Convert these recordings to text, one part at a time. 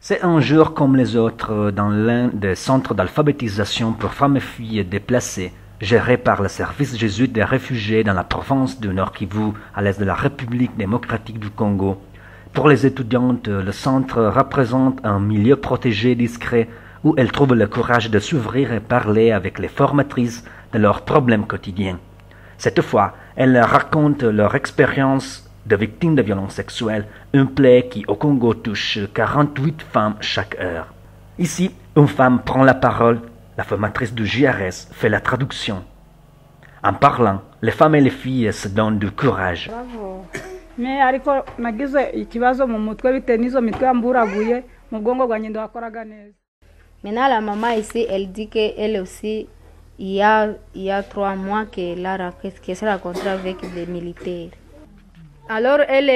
C'est un jour comme les autres dans l'un des centres d'alphabétisation pour femmes et filles déplacées, géré par le service jésuite des réfugiés dans la province du Nord Kivu, à l'est de la République démocratique du Congo. Pour les étudiantes, le centre représente un milieu protégé discret où elles trouvent le courage de s'ouvrir et parler avec les formatrices de leurs problèmes quotidiens. Cette fois, elles racontent leur expérience de victimes de violences sexuelles, une plaie qui au Congo touche 48 femmes chaque heure. Ici, une femme prend la parole, la formatrice du JRS fait la traduction. En parlant, les femmes et les filles se donnent du courage. Maintenant, la maman ici, elle dit qu'elle aussi, il y a 3 mois qu'elle s'est rencontrée avec des militaires. Alors, elle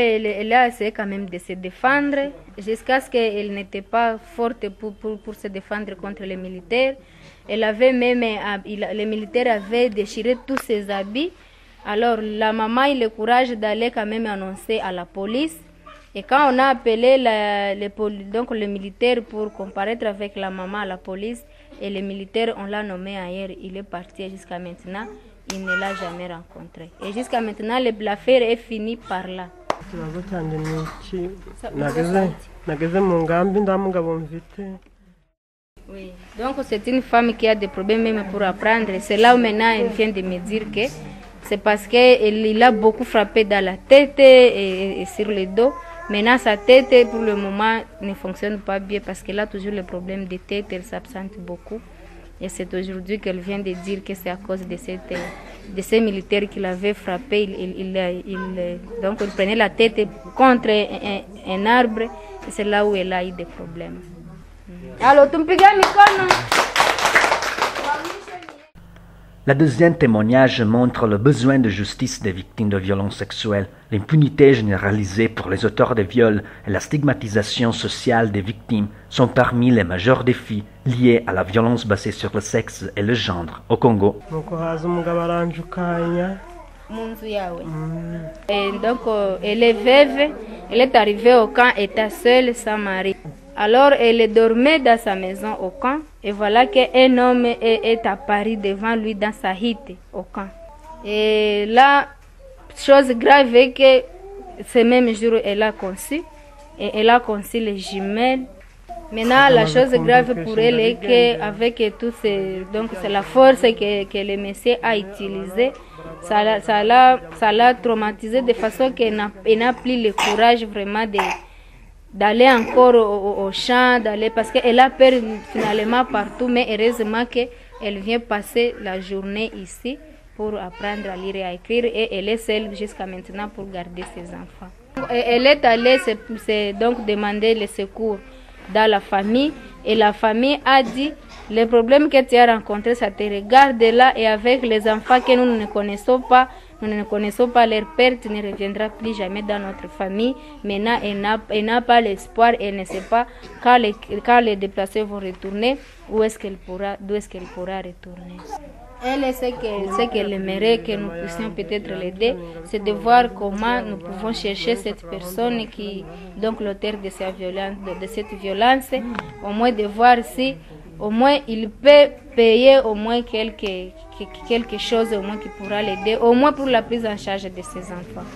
a essayé quand même de se défendre jusqu'à ce qu'elle n'était pas forte pour se défendre contre les militaires. Elle avait même, les militaires avaient déchiré tous ses habits. Alors, la maman a eu le courage d'aller quand même annoncer à la police. Et quand on a appelé les militaires pour comparaître avec la maman à la police, et les militaires, on l'a nommé ailleurs, il est parti jusqu'à maintenant. Il ne l'a jamais rencontré. Et jusqu'à maintenant, l'affaire est finie par là. Oui. Donc c'est une femme qui a des problèmes même pour apprendre. C'est là où maintenant elle vient de me dire que c'est parce qu'il a beaucoup frappé dans la tête et sur le dos. Maintenant sa tête pour le moment ne fonctionne pas bien parce qu'elle a toujours le problème de tête, elle s'absente beaucoup. Et c'est aujourd'hui qu'elle vient de dire que c'est à cause de ces militaires qui l'avaient frappé. Donc il prenait la tête contre un arbre et c'est là où elle a eu des problèmes. Alors, Le deuxième témoignage montre le besoin de justice des victimes de violences sexuelles, l'impunité généralisée pour les auteurs de viols et la stigmatisation sociale des victimes sont parmi les majeurs défis liés à la violence basée sur le sexe et le genre au Congo. Et donc, elle est veuve, elle est arrivée au camp, étant seule, sans mari. Alors, elle dormait dans sa maison au camp, et voilà qu'un homme est apparu devant lui dans sa hite au camp. Et là, chose grave est que ce même jour, elle a conçu, et elle a conçu les jumelles. Maintenant, la chose grave pour elle est qu'avec tout donc c'est la force que le monsieur a utilisée, ça l'a traumatisée de façon qu'elle n'a plus le courage vraiment d'aller encore au champ, parce qu'elle a peur finalement partout, mais heureusement qu'elle vient passer la journée ici pour apprendre à lire et à écrire et elle est seule jusqu'à maintenant pour garder ses enfants. Elle est allée donc demander le secours dans la famille et la famille a dit le problème que tu as rencontré ça te regarde là et avec les enfants que nous ne connaissons pas leur père, tu ne reviendras plus jamais dans notre famille. Maintenant, elle n'a pas l'espoir, elle ne sait pas quand les déplacés vont retourner, d'où est-ce qu'elle pourra retourner. Elle sait qu'elle aimerait que nous puissions peut-être l'aider, c'est de voir comment nous pouvons chercher cette personne qui, donc l'auteur de cette violence, au moins de voir si au moins il peut payer au moins quelque chose au moins qui pourra l'aider, au moins pour la prise en charge de ses enfants.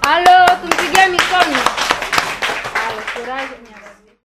Alors, tu me dis, courage.